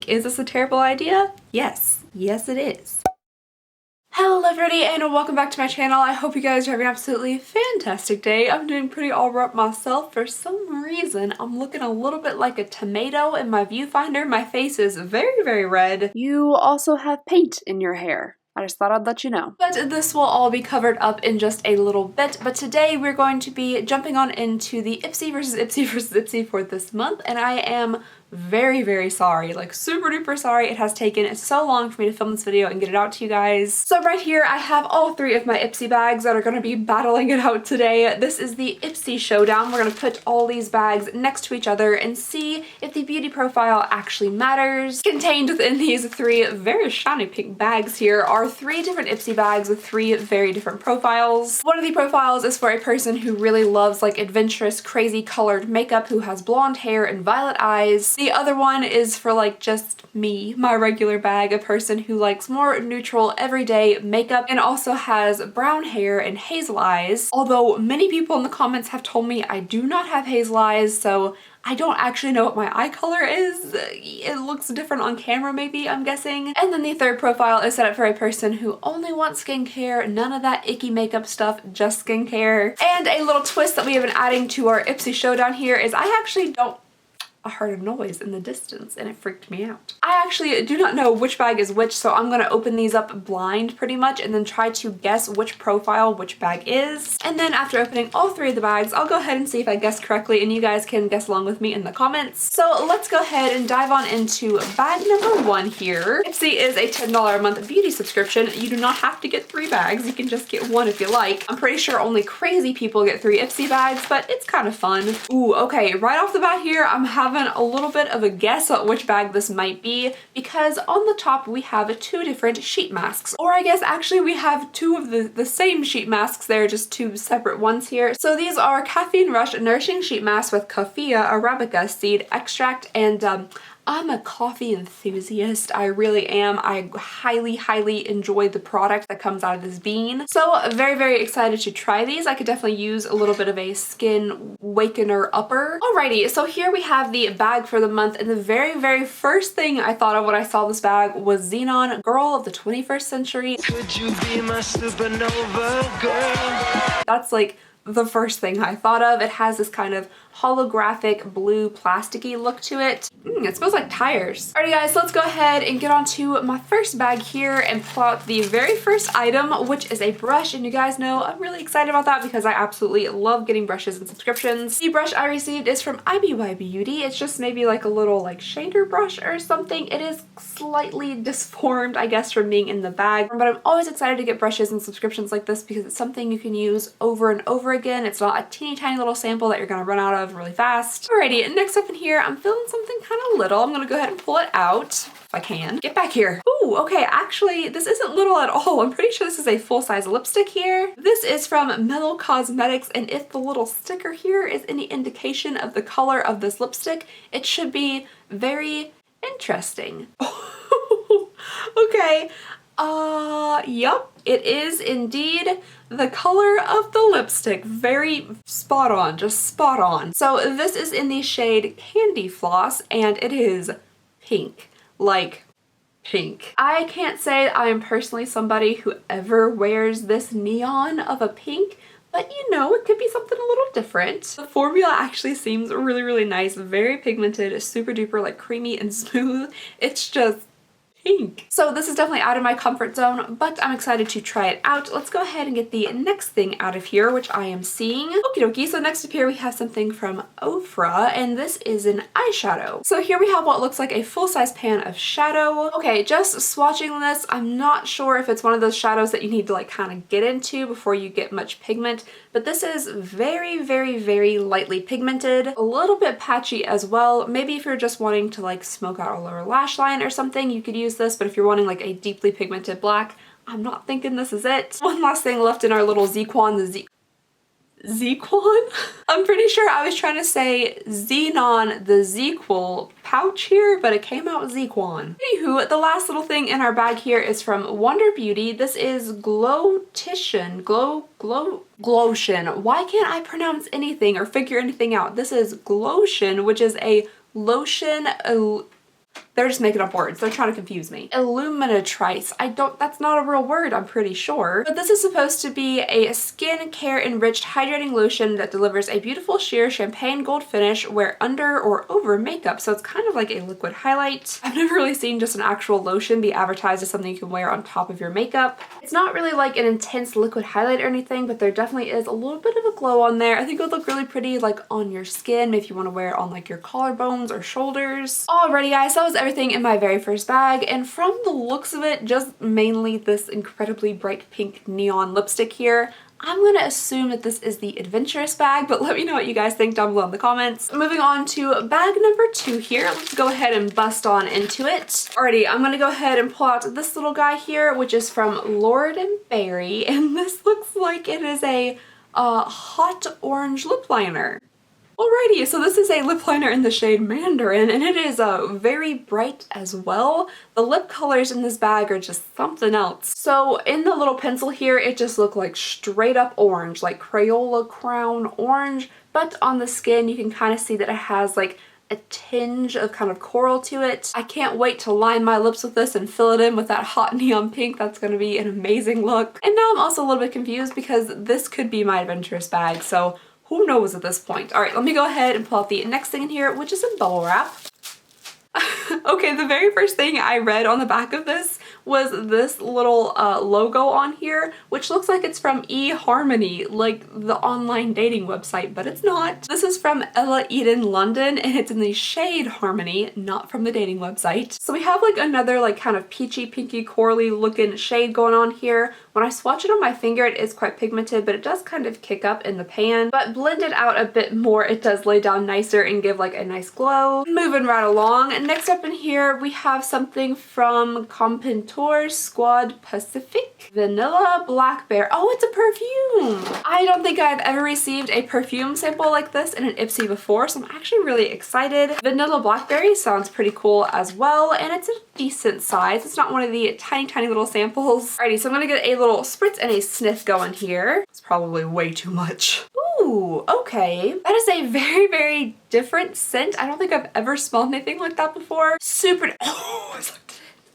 pink. Is this a terrible idea? Yes. Yes, it is. Hello everybody and welcome back to my channel. I hope you guys are having an absolutely fantastic day. I'm doing pretty alright myself. For some reason, I'm looking a little bit like a tomato in my viewfinder. My face is very, very red. You also have paint in your hair. I just thought I'd let you know. But this will all be covered up in just a little bit. But today we're going to be jumping on into the IPSY versus IPSY for this month. And I am very, very sorry, like super duper sorry it has taken so long for me to film this video and get it out to you guys. So right here I have all three of my IPSY bags that are going to be battling it out today. This is the IPSY Showdown. We're going to put all these bags next to each other and see if the beauty profile actually matters. Contained within these three very shiny pink bags here are three different IPSY bags with three very different profiles. One of the profiles is for a person who really loves like adventurous, crazy colored makeup, who has blonde hair and violet eyes. The other one is for like just me, my regular bag, a person who likes more neutral everyday makeup and also has brown hair and hazel eyes. Although many people in the comments have told me I do not have hazel eyes, so I don't actually know what my eye color is. It looks different on camera maybe, I'm guessing. And then the third profile is set up for a person who only wants skincare, none of that icky makeup stuff, just skincare. And a little twist that we have been adding to our IPSY Showdown here is I actually don't I heard a noise in the distance and it freaked me out. I actually do not know which bag is which, so I'm gonna open these up blind pretty much and then try to guess which profile which bag is. And then after opening all three of the bags, I'll go ahead and see if I guessed correctly and you guys can guess along with me in the comments. So let's go ahead and dive on into bag number one here. IPSY is a $10 a month beauty subscription. You do not have to get three bags. You can just get one if you like. I'm pretty sure only crazy people get three IPSY bags, but it's kind of fun. Ooh, okay, right off the bat here, I'm having a little bit of a guess at which bag this might be, because on the top we have two different sheet masks, or I guess actually we have two of the same sheet masks. They're just two separate ones here. So these are Caffeine Rush Nourishing Sheet Mask with Coffea Arabica Seed Extract, and I'm a coffee enthusiast. I really am. I highly, highly enjoy the product that comes out of this bean. So very, very excited to try these. I could definitely use a little bit of a skin wakener upper. Alrighty, so here we have the bag for the month, and the very, very first thing I thought of when I saw this bag was Xenon, Girl of the 21st Century. Could you be my supernova girl? That's like the first thing I thought of. It has this kind of holographic blue plasticky look to it. It smells like tires. Alrighty guys, let's go ahead and get on to my first bag here and pull out the very first item, which is a brush. And you guys know I'm really excited about that because I absolutely love getting brushes and subscriptions. The brush I received is from IPSY Beauty. It's just maybe like a little like shader brush or something. It is slightly disformed, I guess, from being in the bag, but I'm always excited to get brushes and subscriptions like this because it's something you can use over and over again. It's not a teeny tiny little sample that you're gonna run out of really fast. Alrighty, next up in here, I'm feeling something kind of little. I'm gonna go ahead and pull it out if I can. Get back here. Ooh, okay, actually, this isn't little at all. I'm pretty sure this is a full-size lipstick here. This is from Mellow Cosmetics, and if the little sticker here is any indication of the color of this lipstick, it should be very interesting. Okay. Yup, it is indeed the color of the lipstick. Very spot on, just spot on. So this is in the shade Candy Floss, and it is pink, like pink. I can't say I am personally somebody who ever wears this neon of a pink, but you know, it could be something a little different. The formula actually seems really, really nice, very pigmented, super duper like creamy and smooth. It's just pink. So this is definitely out of my comfort zone, but I'm excited to try it out. Let's go ahead and get the next thing out of here, which I am seeing. Okie dokie, so next up here we have something from Ofra, and this is an eyeshadow. So here we have what looks like a full-size pan of shadow. Okay, just swatching this, I'm not sure if it's one of those shadows that you need to like kind of get into before you get much pigment, but this is very, very, very lightly pigmented, a little bit patchy as well. Maybe if you're just wanting to like smoke out a lower lash line or something, you could use this, but if you're wanting like a deeply pigmented black, I'm not thinking this is it. One last thing left in our little Zequan, Zequan? I'm pretty sure I was trying to say Xenon the Zequel pouch here, but it came out Zequan. Anywho, the last little thing in our bag here is from Wonder Beauty. This is Glowtion. Glowtion. Why can't I pronounce anything or figure anything out? This is Glowtion, which is a lotion, They're just making up words. They're trying to confuse me. Illuminatrice. That's not a real word, I'm pretty sure. But this is supposed to be a skin care enriched hydrating lotion that delivers a beautiful sheer champagne gold finish wear under or over makeup. So it's kind of like a liquid highlight. I've never really seen just an actual lotion be advertised as something you can wear on top of your makeup. It's not really like an intense liquid highlight or anything, but there definitely is a little bit of a glow on there. I think it would look really pretty like on your skin if you want to wear it on like your collarbones or shoulders. Alrighty guys, that was everything in my very first bag, and from the looks of it, just mainly this incredibly bright pink neon lipstick here, I'm gonna assume that this is the adventurous bag, but let me know what you guys think down below in the comments. Moving on to bag number 2 here. Let's go ahead and bust on into it. Alrighty, I'm gonna go ahead and pull out this little guy here, which is from Lord & Berry, and this looks like it is a hot orange lip liner. Alrighty, so this is a lip liner in the shade Mandarin, and it is very bright as well. The lip colors in this bag are just something else. So in the little pencil here, it just looked like straight up orange, like Crayola Crown orange, but on the skin you can kind of see that it has like a tinge of kind of coral to it. I can't wait to line my lips with this and fill it in with that hot neon pink. That's going to be an amazing look. And now I'm also a little bit confused because this could be my adventurous bag, so who knows at this point. All right, let me go ahead and pull out the next thing in here, which is in bubble wrap. Okay, the very first thing I read on the back of this was this little logo on here, which looks like it's from eHarmony, like the online dating website, but it's not. This is from Ella Eden London, and it's in the shade Harmony, not from the dating website. So we have like another like kind of peachy, pinky, corally looking shade going on here. When I swatch it on my finger, it is quite pigmented, but it does kind of kick up in the pan. But blended out a bit more, it does lay down nicer and give like a nice glow. Moving right along. Next up in here, we have something from Compentor Squad Pacific. Vanilla Blackberry. Oh, it's a perfume! I don't think I've ever received a perfume sample like this in an IPSY before, so I'm actually really excited. Vanilla Blackberry sounds pretty cool as well, and it's a decent size. It's not one of the tiny, tiny little samples. Alrighty, so I'm gonna get a little spritz and a sniff going here. It's probably way too much. Ooh, okay. That is a very, very different scent. I don't think I've ever smelled anything like that before. Super, oh,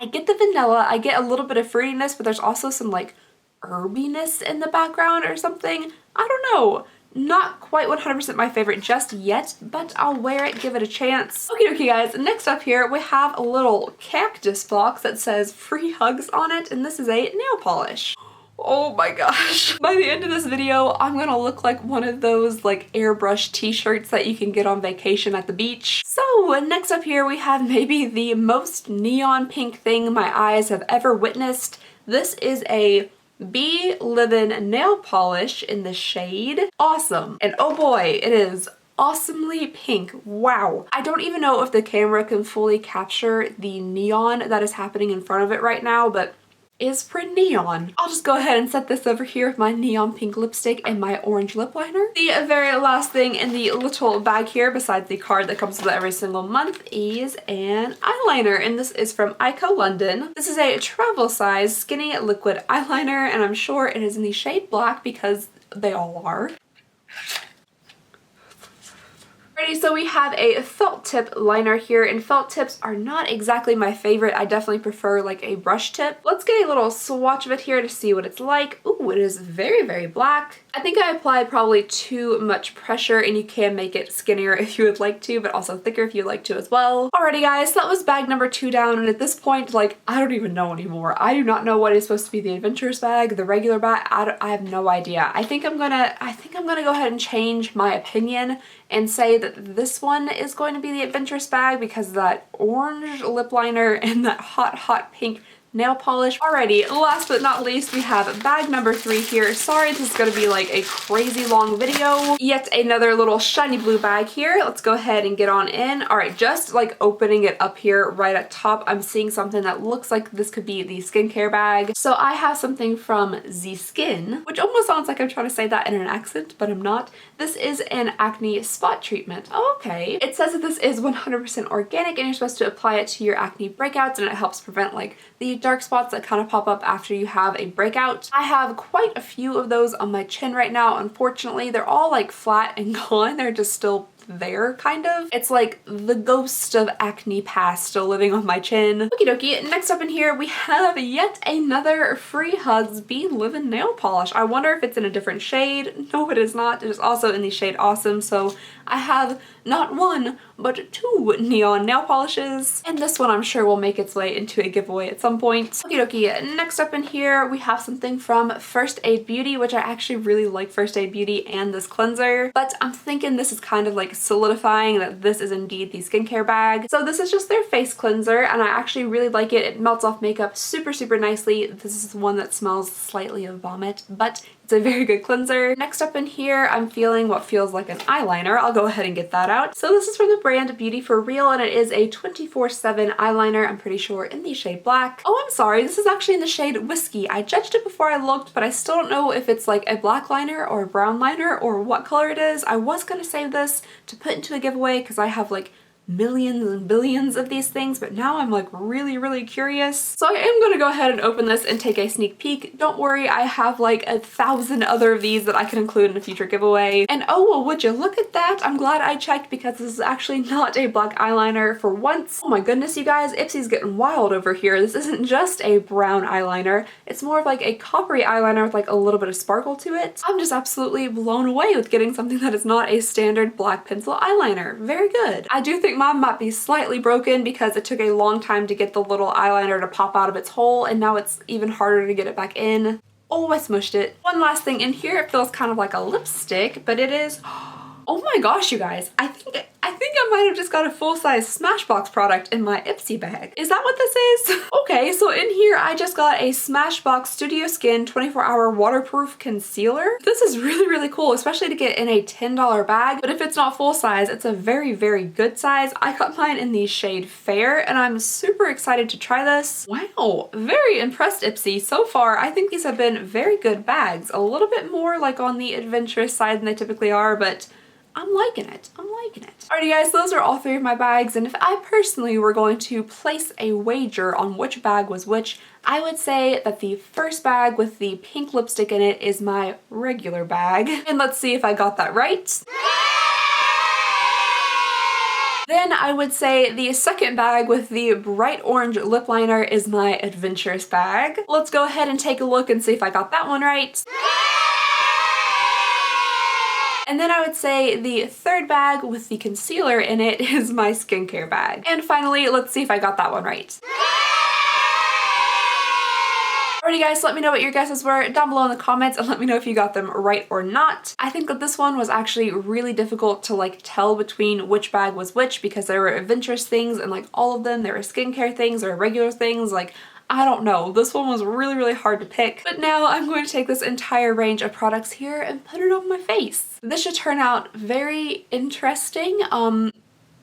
I get the vanilla, I get a little bit of fruitiness, but there's also some like herbiness in the background or something. I don't know. Not quite 100% my favorite just yet, but I'll wear it, give it a chance. Okay, guys, next up here we have a little cactus box that says free hugs on it, and this is a nail polish. Oh my gosh. By the end of this video, I'm gonna look like one of those like airbrush t-shirts that you can get on vacation at the beach. So next up here we have maybe the most neon pink thing my eyes have ever witnessed. This is a Be Livin' nail polish in the shade Awesome. And oh boy, it is awesomely pink. Wow. I don't even know if the camera can fully capture the neon that is happening in front of it right now, but is pretty neon. I'll just go ahead and set this over here with my neon pink lipstick and my orange lip liner. The very last thing in the little bag here, besides the card that comes with it every single month, is an eyeliner, and this is from Ico London. This is a travel size skinny liquid eyeliner, and I'm sure it is in the shade black because they all are. So we have a felt tip liner here, and felt tips are not exactly my favorite. I definitely prefer like a brush tip. Let's get a little swatch of it here to see what it's like. Ooh, it is very, very black. I think I applied probably too much pressure, and you can make it skinnier if you would like to, but also thicker if you'd like to as well. Alrighty guys, so that was bag number 2 down, and at this point, like, I don't even know anymore. I do not know what is supposed to be the adventurous bag, the regular bag. I have no idea. I think I'm gonna go ahead and change my opinion and say that this one is going to be the adventurous bag because of that orange lip liner and that hot, hot pink nail polish. Alrighty, last but not least, we have bag number 3 here. Sorry, this is gonna be like a crazy long video. Yet another little shiny blue bag here. Let's go ahead and get on in. Alright, just like opening it up here right at top, I'm seeing something that looks like this could be the skincare bag. So I have something from Z Skin, which almost sounds like I'm trying to say that in an accent, but I'm not. This is an acne spot treatment. Oh, okay. It says that this is 100% organic, and you're supposed to apply it to your acne breakouts, and it helps prevent like the dark spots that kind of pop up after you have a breakout. I have quite a few of those on my chin right now. Unfortunately, they're all like flat and gone. They're just still there, kind of. It's like the ghost of acne past still living on my chin. Okie dokie, next up in here we have yet another Free Hugs Be Livin' nail polish. I wonder if it's in a different shade. No, it is not. It is also in the shade Awesome, so I have not one, but two neon nail polishes. And this one I'm sure will make its way into a giveaway at some point. Okie dokie, next up in here we have something from First Aid Beauty, which I actually really like First Aid Beauty and this cleanser, but I'm thinking this is kind of like solidifying that this is indeed the skincare bag. So this is just their face cleanser, and I actually really like it. It melts off makeup super nicely. This is one that smells slightly of vomit, but it's a very good cleanser. Next up in here, I'm feeling what feels like an eyeliner. I'll go ahead and get that out. So this is from the brand Beauty For Real, and it is a 24/7 eyeliner, I'm pretty sure in the shade black. Oh, I'm sorry, this is actually in the shade Whiskey. I judged it before I looked, but I still don't know if it's like a black liner or a brown liner or what color it is. I was gonna save this to put into a giveaway because I have like millions and billions of these things, but now I'm like really curious. So I am gonna go ahead and open this and take a sneak peek. Don't worry, I have like 1,000 other of these that I can include in a future giveaway. And oh, well, would you look at that? I'm glad I checked because this is actually not a black eyeliner for once. Oh my goodness, you guys, IPSY's getting wild over here. This isn't just a brown eyeliner. It's more of like a coppery eyeliner with like a little bit of sparkle to it. I'm just absolutely blown away with getting something that is not a standard black pencil eyeliner. Very good. I do think mine might be slightly broken because it took a long time to get the little eyeliner to pop out of its hole, and now it's even harder to get it back in. Oh, I smushed it. One last thing in here, it feels kind of like a lipstick, but it is, oh my gosh, you guys, I think I might have just got a full-size Smashbox product in my IPSY bag. Is that what this is? Okay, so in here I just got a Smashbox Studio Skin 24-hour waterproof concealer. This is really cool, especially to get in a $10 bag, but if it's not full size, it's a very good size. I got mine in the shade Fair, and I'm super excited to try this. Wow, very impressed, IPSY. So far, I think these have been very good bags. A little bit more like on the adventurous side than they typically are, but I'm liking it. I'm liking it. Alrighty guys, those are all three of my bags, and if I personally were going to place a wager on which bag was which, I would say that the first bag with the pink lipstick in it is my regular bag. And let's see if I got that right. Then I would say the second bag with the bright orange lip liner is my adventurous bag. Let's go ahead and take a look and see if I got that one right. And then I would say the third bag with the concealer in it is my skincare bag. And finally, let's see if I got that one right. Alrighty guys, let me know what your guesses were down below in the comments, and let me know if you got them right or not. I think that this one was actually really difficult to like tell between which bag was which because there were adventurous things and like all of them. There were skincare things, there were regular things, like I don't know. This one was really hard to pick. But now I'm going to take this entire range of products here and put it on my face. This should turn out very interesting.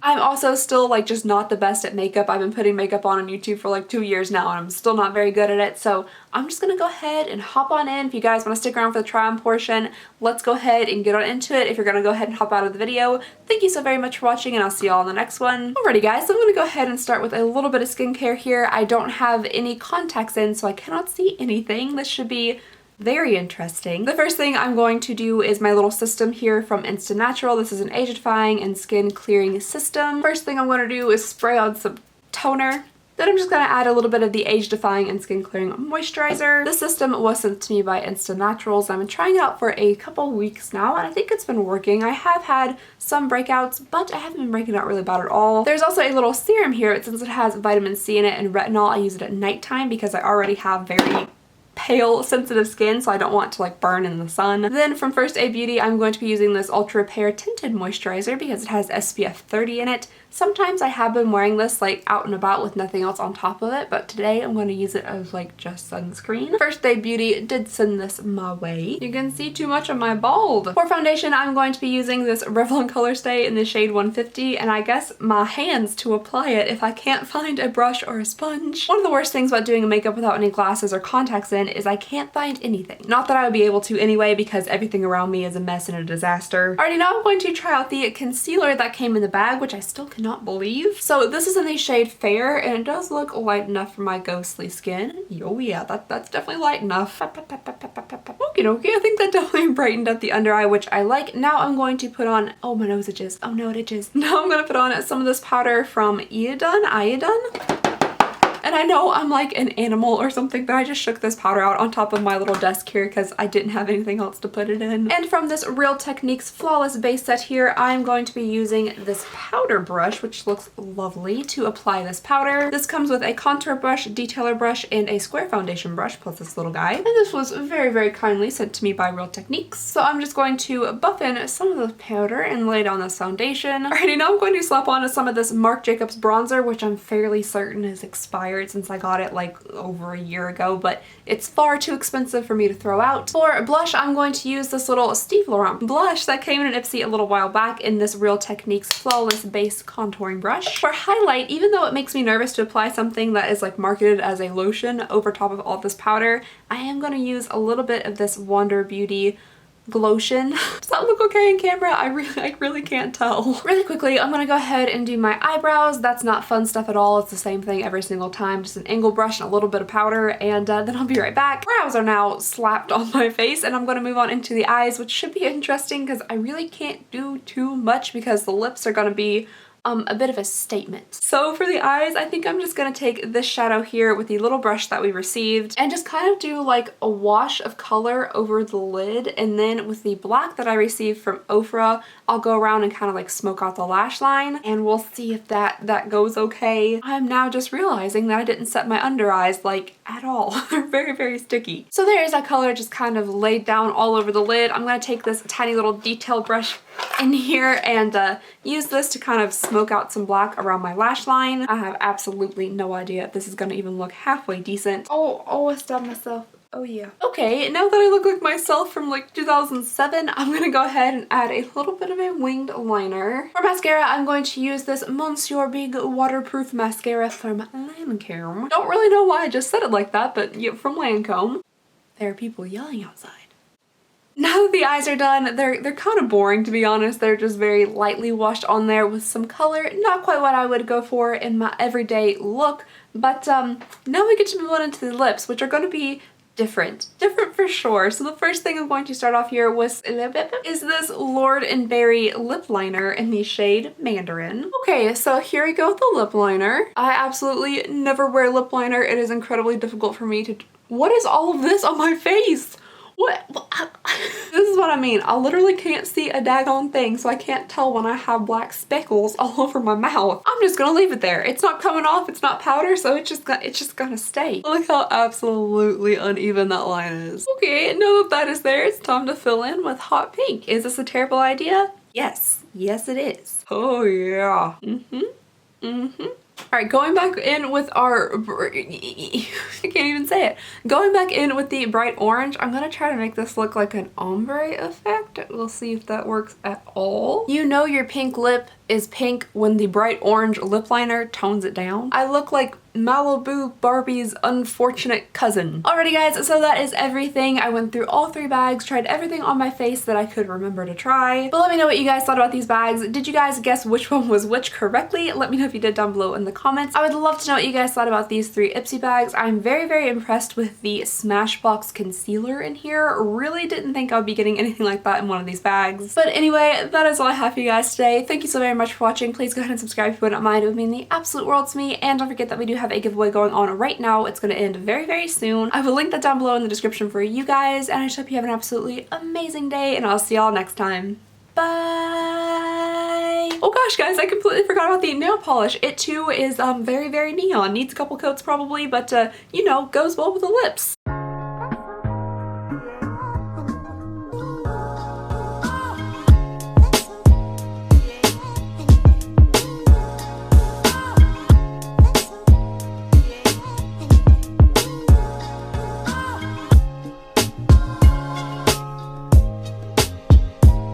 I'm also still like just not the best at makeup. I've been putting makeup on YouTube for like 2 years now, and I'm still not very good at it. So I'm just gonna go ahead and hop on in. If you guys want to stick around for the try on portion, let's go ahead and get on into it. If you're gonna go ahead and hop out of the video, thank you so very much for watching, and I'll see y'all in the next one. Alrighty guys, so I'm gonna go ahead and start with a little bit of skincare here. I don't have any contacts in, so I cannot see anything. This should be very interesting. The first thing I'm going to do is my little system here from Instant Natural. This is an age-defying and skin clearing system. First thing I'm going to do is spray on some toner. Then I'm just going to add a little bit of the age-defying and skin clearing moisturizer. This system was sent to me by Instant Naturals. I've been trying it out for a couple weeks now, and I think it's been working. I have had some breakouts, but I haven't been breaking out really bad at all. There's also a little serum here. Since it has vitamin C in it and retinol, I use it at nighttime because I already have very pale sensitive skin, so I don't want to like burn in the sun. Then from First Aid Beauty, I'm going to be using this Ultra Repair Tinted Moisturizer because it has SPF 30 in it. Sometimes I have been wearing this like out and about with nothing else on top of it, but today I'm going to use it as like just sunscreen. First Aid Beauty did send this my way. You can see too much of my bald. For foundation, I'm going to be using this Revlon Color Stay in the shade 150, and I guess my hands to apply it if I can't find a brush or a sponge. One of the worst things about doing makeup without any glasses or contacts in is I can't find anything. Not that I would be able to anyway because everything around me is a mess and a disaster. Alrighty, now I'm going to try out the concealer that came in the bag, which I still cannot believe. So this is in the shade Fair, and it does look light enough for my ghostly skin. Oh yeah, that's definitely light enough. Okay, okay, I think that definitely brightened up the under eye, which I like. Now I'm going to put on, oh my nose itches. Oh no, it itches. Now I'm gonna put on some of this powder from Iodine. And I know I'm like an animal or something, but I just shook this powder out on top of my little desk here because I didn't have anything else to put it in. And from this Real Techniques Flawless base set here, I'm going to be using this powder brush, which looks lovely, to apply this powder. This comes with a contour brush, detailer brush, and a square foundation brush, plus this little guy. And this was very, very kindly sent to me by Real Techniques. So I'm just going to buff in some of the powder and lay down this foundation. Alrighty, now I'm going to slap on some of this Marc Jacobs bronzer, which I'm fairly certain is expired since I got it like over a year ago, but it's far too expensive for me to throw out. For blush, I'm going to use this little Steve Laurent blush that came in an IPSY a little while back in this Real Techniques Flawless Base Contouring Brush. For highlight, even though it makes me nervous to apply something that is like marketed as a lotion over top of all this powder, I am going to use a little bit of this Wander Beauty Glotion. Does that look okay in camera? I really can't tell. Really quickly, I'm gonna go ahead and do my eyebrows. That's not fun stuff at all. It's the same thing every single time. Just an angle brush and a little bit of powder, and then I'll be right back. Brows are now slapped on my face, and I'm gonna move on into the eyes, which should be interesting because I really can't do too much because the lips are gonna be a bit of a statement. So for the eyes, I think I'm just gonna take this shadow here with the little brush that we received and just kind of do like a wash of color over the lid, and then with the black that I received from Ofra, I'll go around and kind of like smoke out the lash line, and we'll see if that goes okay. I'm now just realizing that I didn't set my under eyes like at all. They're very, very sticky. So there's that color just kind of laid down all over the lid. I'm gonna take this tiny little detail brush in here and use this to kind of smoke out some black around my lash line. I have absolutely no idea if this is gonna even look halfway decent. Oh, I stabbed myself. Oh yeah. Okay, now that I look like myself from like 2007, I'm gonna go ahead and add a little bit of a winged liner. For mascara, I'm going to use this Monsieur Big waterproof mascara from Lancome. Don't really know why I just said it like that, but yeah, from Lancome. There are people yelling outside. Now that the eyes are done, they're kind of boring, to be honest. They're just very lightly washed on there with some color. Not quite what I would go for in my everyday look, but now we get to move on into the lips, which are going to be different for sure. So the first thing I'm going to start off here with is this Lord & Berry lip liner in the shade Mandarin. Okay, so here we go with the lip liner. I absolutely never wear lip liner. It is incredibly difficult for me to... What is all of this on my face? What? This is what I mean. I literally can't see a daggone thing, so I can't tell when I have black speckles all over my mouth. I'm just gonna leave it there. It's not coming off, it's not powder, so it's just gonna stay. Look how absolutely uneven that line is. Okay, now that is there, it's time to fill in with hot pink. Is this a terrible idea? Yes. Yes, it is. Oh yeah. Alright, going back in with our... I can't even say it. Going back in with the bright orange, I'm gonna try to make this look like an ombre effect. We'll see if that works at all. You know your pink lip is pink when the bright orange lip liner tones it down. I look like Malibu Barbie's unfortunate cousin. Alrighty guys, so that is everything. I went through all 3 bags, tried everything on my face that I could remember to try. But let me know what you guys thought about these bags. Did you guys guess which one was which correctly? Let me know if you did down below in the comments. I would love to know what you guys thought about these 3 IPSY bags. I'm very, very impressed with the Smashbox concealer in here. Really didn't think I would be getting anything like that in one of these bags. But anyway, that is all I have for you guys today. Thank you so very much for watching. Please go ahead and subscribe if you wouldn't mind. It would mean the absolute world to me. And don't forget that we do have a giveaway going on right now. It's going to end very, very soon. I will link that down below in the description for you guys, and I just hope you have an absolutely amazing day, and I'll see y'all next time. Bye! Oh gosh, guys, I completely forgot about the nail polish. It too is very, very neon. Needs a couple coats probably, but you know, goes well with the lips.